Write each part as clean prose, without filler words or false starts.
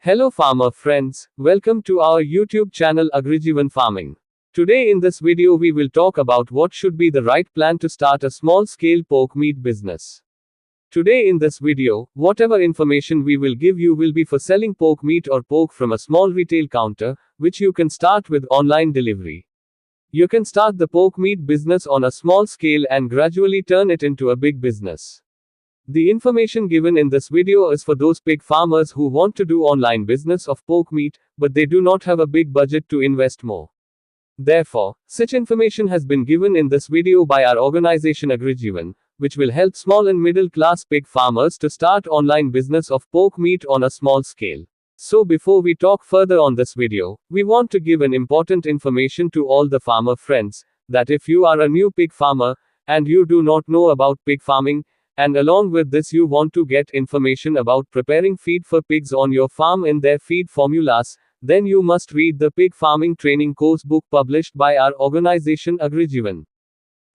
Hello farmer friends, welcome to our YouTube channel Agrijeevan Farming. Today in this video we will talk about what should be the right plan to start a small scale pork meat business. Today in this video, whatever information we will give you will be for selling pork meat or pork from a small retail counter, which you can start with online delivery. You can start the pork meat business on a small scale and gradually turn it into a big business. The information given in this video is for those pig farmers who want to do online business of pork meat, but they do not have a big budget to invest more. Therefore, such information has been given in this video by our organization Agrijeevan, which will help small and middle class pig farmers to start online business of pork meat on a small scale. So before we talk further on this video, we want to give an important information to all the farmer friends, that if you are a new pig farmer, and you do not know about pig farming, and along with this you want to get information about preparing feed for pigs on your farm and their feed formulas, then you must read the pig farming training course book published by our organization Agrijeevan.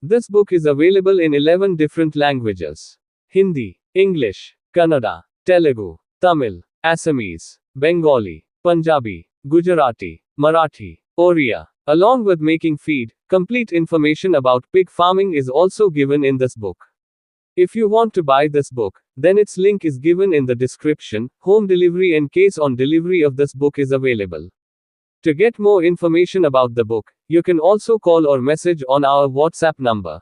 This book is available in 11 different languages: Hindi, English, Kannada, Telugu, Tamil, Assamese, Bengali, Punjabi, Gujarati, Marathi, Oriya. Along with making feed, complete information about pig farming is also given in this book. If you want to buy this book, then its link is given in the description. Home delivery and case on delivery of this book is available. To get more information about the book, you can also call or message on our WhatsApp number.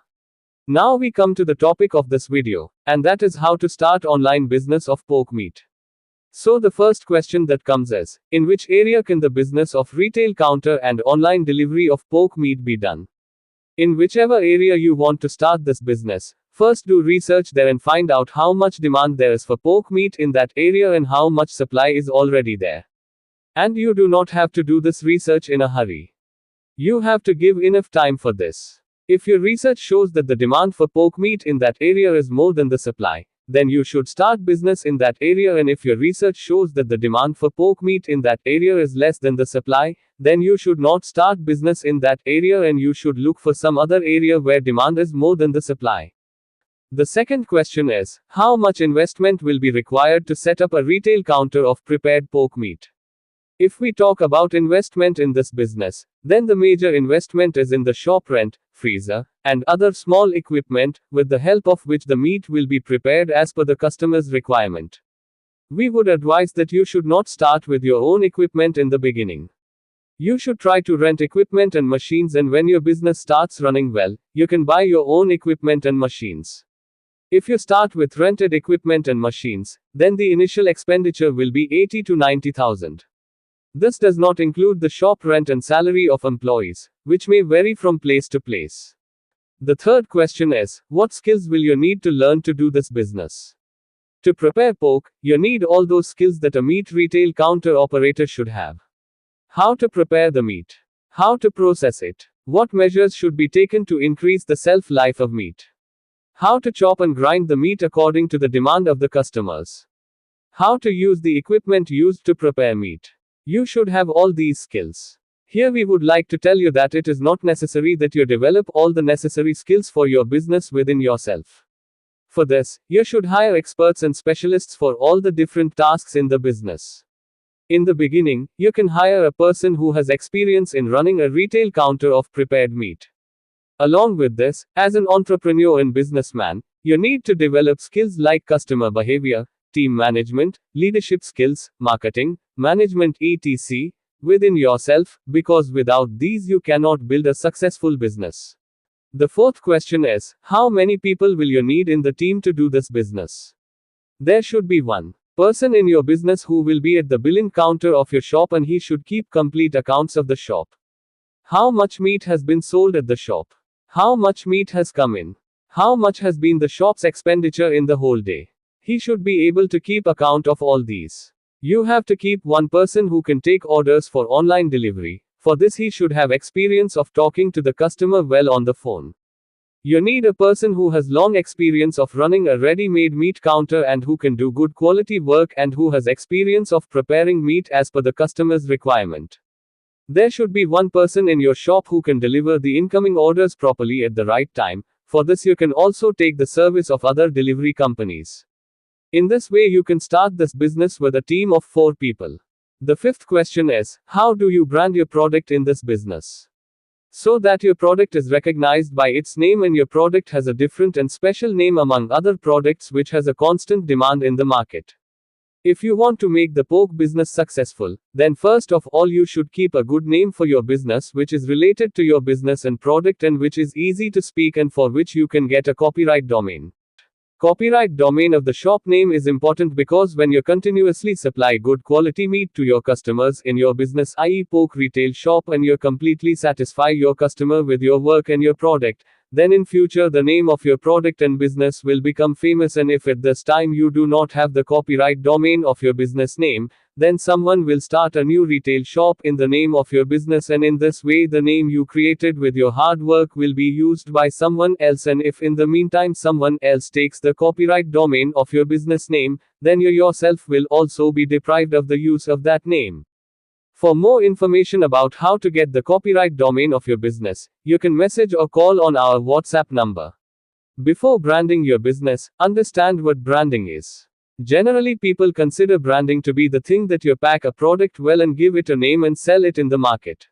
Now we come to the topic of this video, and that is how to start online business of pork meat. So the first question that comes is, in which area can the business of retail counter and online delivery of pork meat be done? In whichever area you want to start this business, first do research there and find out how much demand there is for pork meat in that area and how much supply is already there. And you do not have to do this research in a hurry. You have to give enough time for this. If your research shows that the demand for pork meat in that area is more than the supply, then you should start business in that area, and if your research shows that the demand for pork meat in that area is less than the supply, then you should not start business in that area and you should look for some other area where demand is more than the supply. The second question is, how much investment will be required to set up a retail counter of prepared pork meat? If we talk about investment in this business, then the major investment is in the shop rent, freezer, and other small equipment, with the help of which the meat will be prepared as per the customer's requirement. We would advise that you should not start with your own equipment in the beginning. You should try to rent equipment and machines, and when your business starts running well, you can buy your own equipment and machines. If you start with rented equipment and machines, then the initial expenditure will be 80 to 90,000. This does not include the shop rent and salary of employees, which may vary from place to place. The third question is, what skills will you need to learn to do this business? To prepare pork, you need all those skills that a meat retail counter operator should have. How to prepare the meat. How to process it. What measures should be taken to increase the shelf life of meat. How to chop and grind the meat according to the demand of the customers. How to use the equipment used to prepare meat. You should have all these skills. Here we would like to tell you that it is not necessary that you develop all the necessary skills for your business within yourself. For this, you should hire experts and specialists for all the different tasks in the business. In the beginning, you can hire a person who has experience in running a retail counter of prepared meat. Along with this, as an entrepreneur and businessman, you need to develop skills like customer behavior, team management, leadership skills, marketing, management etc. within yourself, because without these you cannot build a successful business. The fourth question is, how many people will you need in the team to do this business? There should be one person in your business who will be at the billing counter of your shop, and he should keep complete accounts of the shop. How much meat has been sold at the shop? How much meat has come in? How much has been the shop's expenditure in the whole day? He should be able to keep account of all these. You have to keep one person who can take orders for online delivery. For this he should have experience of talking to the customer well on the phone. You need a person who has long experience of running a ready-made meat counter and who can do good quality work and who has experience of preparing meat as per the customer's requirement. There should be one person in your shop who can deliver the incoming orders properly at the right time. For this you can also take the service of other delivery companies. In this way you can start this business with a team of 4 people. The fifth question is, how do you brand your product in this business? So that your product is recognized by its name and your product has a different and special name among other products which has a constant demand in the market. If you want to make the pork business successful, then first of all you should keep a good name for your business which is related to your business and product and which is easy to speak and for which you can get a copyright domain. Copyright domain of the shop name is important because when you continuously supply good quality meat to your customers in your business, i.e. pork retail shop, and you completely satisfy your customer with your work and your product, then in future the name of your product and business will become famous. And if at this time you do not have the copyright domain of your business name, then someone will start a new retail shop in the name of your business, and in this way the name you created with your hard work will be used by someone else. And if in the meantime someone else takes the copyright domain of your business name, then you yourself will also be deprived of the use of that name. For more information about how to get the copyright domain of your business, you can message or call on our WhatsApp number. Before branding your business, understand what branding is. Generally, people consider branding to be the thing that you pack a product well and give it a name and sell it in the market.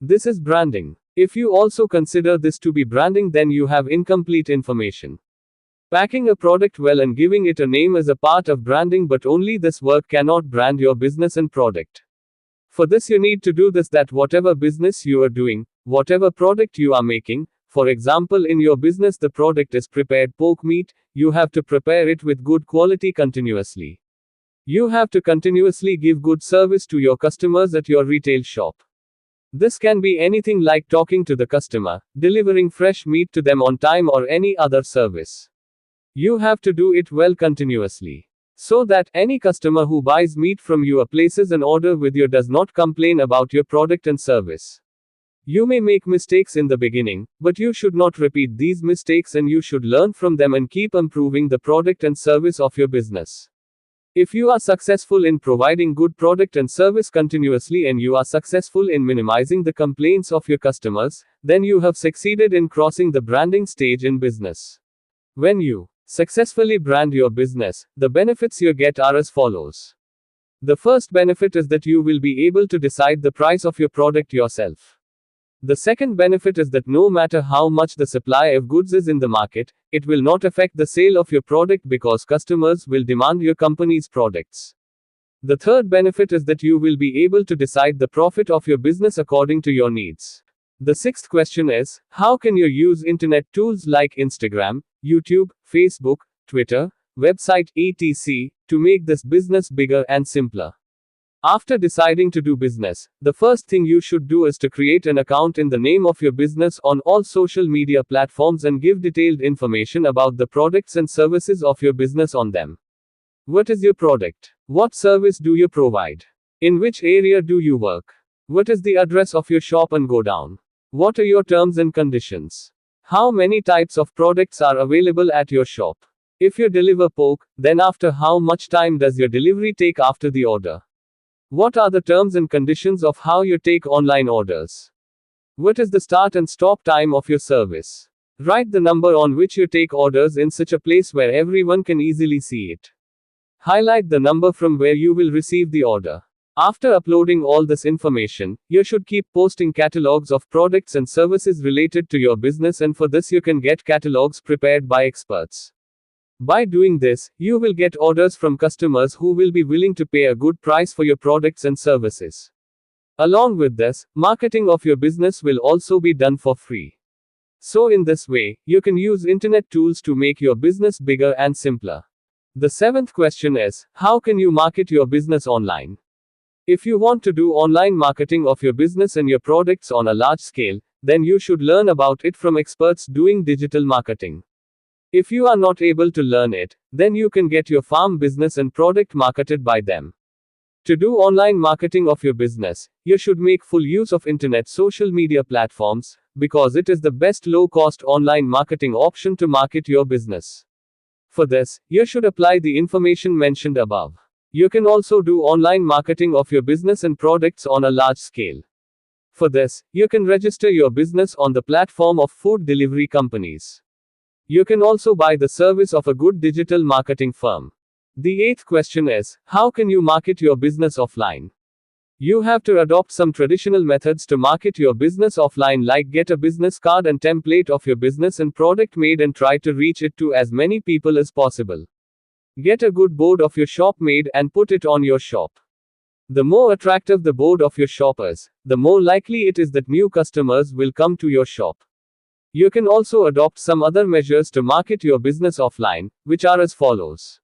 This is branding. If you also consider this to be branding, then you have incomplete information. Packing a product well and giving it a name is a part of branding, but only this work cannot brand your business and product. For this you need to do this, that whatever business you are doing, whatever product you are making, for example in your business the product is prepared pork meat, you have to prepare it with good quality continuously. You have to continuously give good service to your customers at your retail shop. This can be anything like talking to the customer, delivering fresh meat to them on time, or any other service. You have to do it well continuously, so that any customer who buys meat from you or places an order with you does not complain about your product and service. You may make mistakes in the beginning, but you should not repeat these mistakes and you should learn from them and keep improving the product and service of your business. If you are successful in providing good product and service continuously and you are successful in minimizing the complaints of your customers, then you have succeeded in crossing the branding stage in business. When you successfully brand your business, the benefits you get are as follows. The first benefit is that you will be able to decide the price of your product yourself. The second benefit is that no matter how much the supply of goods is in the market, it will not affect the sale of your product because customers will demand your company's products. The third benefit is that you will be able to decide the profit of your business according to your needs. The sixth question is, how can you use internet tools like Instagram, YouTube, Facebook, Twitter, website, etc., to make this business bigger and simpler? After deciding to do business, the first thing you should do is to create an account in the name of your business on all social media platforms and give detailed information about the products and services of your business on them. What is your product? What service do you provide? In which area do you work? What is the address of your shop and go down? What are your terms and conditions? How many types of products are available at your shop? If you deliver pork, then after how much time does your delivery take after the order? What are the terms and conditions of how you take online orders? What is the start and stop time of your service? Write the number on which you take orders in such a place where everyone can easily see it. Highlight the number from where you will receive the order. After uploading all this information, you should keep posting catalogs of products and services related to your business, and for this you can get catalogs prepared by experts. By doing this, you will get orders from customers who will be willing to pay a good price for your products and services. Along with this, marketing of your business will also be done for free. So in this way, you can use internet tools to make your business bigger and simpler. The seventh question is, how can you market your business online? If you want to do online marketing of your business and your products on a large scale, then you should learn about it from experts doing digital marketing. If you are not able to learn it, then you can get your farm business and product marketed by them. To do online marketing of your business, you should make full use of internet social media platforms, because it is the best low-cost online marketing option to market your business. For this, you should apply the information mentioned above. You can also do online marketing of your business and products on a large scale. For this, you can register your business on the platform of food delivery companies. You can also buy the service of a good digital marketing firm. The eighth question is, how can you market your business offline? You have to adopt some traditional methods to market your business offline, like get a business card and template of your business and product made and try to reach it to as many people as possible. Get a good board of your shop made and put it on your shop. The more attractive the board of your shop is, the more likely it is that new customers will come to your shop. You can also adopt some other measures to market your business offline, which are as follows.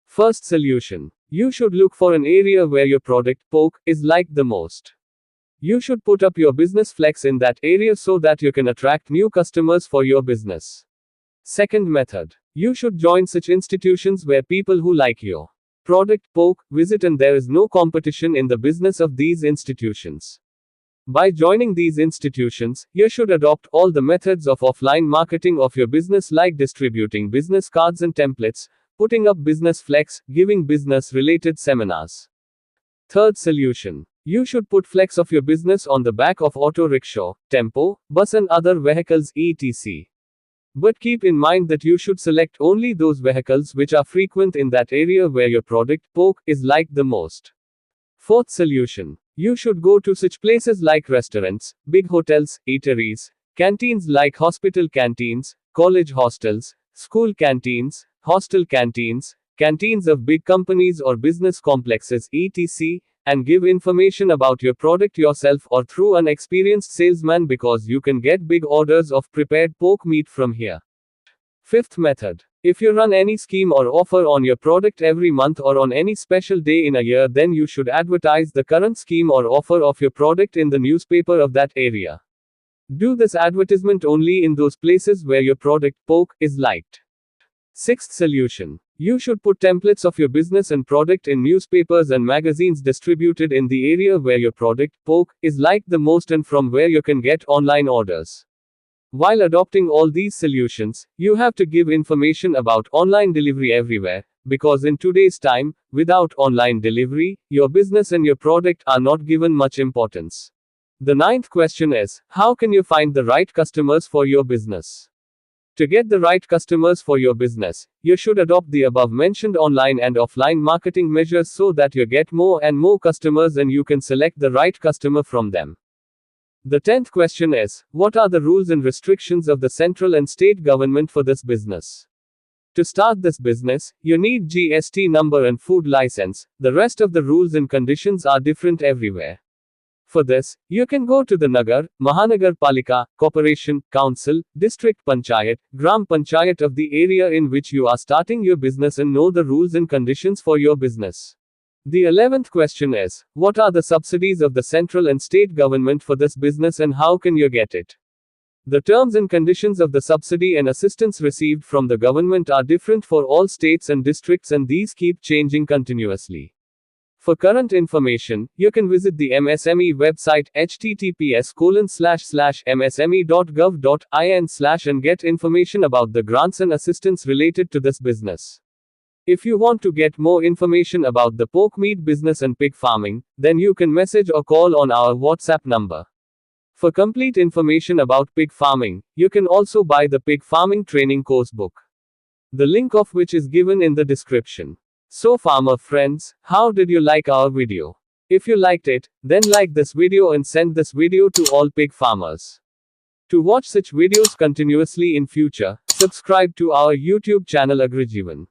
First solution. You should look for an area where your product, poke, is liked the most. You should put up your business flex in that area so that you can attract new customers for your business. Second method. You should join such institutions where people who like your product, poke, visit, and there is no competition in the business of these institutions. By joining these institutions, you should adopt all the methods of offline marketing of your business, like distributing business cards and templates, putting up business flex, giving business related seminars. Third solution. You should put flex of your business on the back of auto rickshaw, tempo, bus and other vehicles etc. But keep in mind that you should select only those vehicles which are frequent in that area where your product, poke, is liked the most. Fourth solution. You should go to such places like restaurants, big hotels, eateries, canteens like hospital canteens, college hostels, school canteens, hostel canteens, canteens of big companies or business complexes etc., and give information about your product yourself or through an experienced salesman, because you can get big orders of prepared pork meat from here. Fifth method. If you run any scheme or offer on your product every month or on any special day in a year, then you should advertise the current scheme or offer of your product in the newspaper of that area. Do this advertisement only in those places where your product, poke, is liked. Sixth solution. You should put templates of your business and product in newspapers and magazines distributed in the area where your product, poke, is liked the most and from where you can get online orders. While adopting all these solutions, you have to give information about online delivery everywhere, because in today's time, without online delivery, your business and your product are not given much importance. The ninth question is, how can you find the right customers for your business? To get the right customers for your business, you should adopt the above mentioned online and offline marketing measures so that you get more and more customers and you can select the right customer from them. The 10th question is, what are the rules and restrictions of the central and state government for this business? To start this business, you need GST number and food license. The rest of the rules and conditions are different everywhere. For this, you can go to the Nagar, Mahanagar Palika, Corporation, Council, District Panchayat, Gram Panchayat of the area in which you are starting your business and know the rules and conditions for your business. The 11th question is, what are the subsidies of the central and state government for this business and how can you get it? The terms and conditions of the subsidy and assistance received from the government are different for all states and districts, and these keep changing continuously. For current information, you can visit the MSME website https://msme.gov.in/ and get information about the grants and assistance related to this business. If you want to get more information about the pork meat business and pig farming, then you can message or call on our WhatsApp number. For complete information about pig farming, you can also buy the pig farming training course book, the link of which is given in the description. So farmer friends, how did you like our video? If you liked it, then like this video and send this video to all pig farmers. To watch such videos continuously in future, subscribe to our YouTube channel Agrijeevan.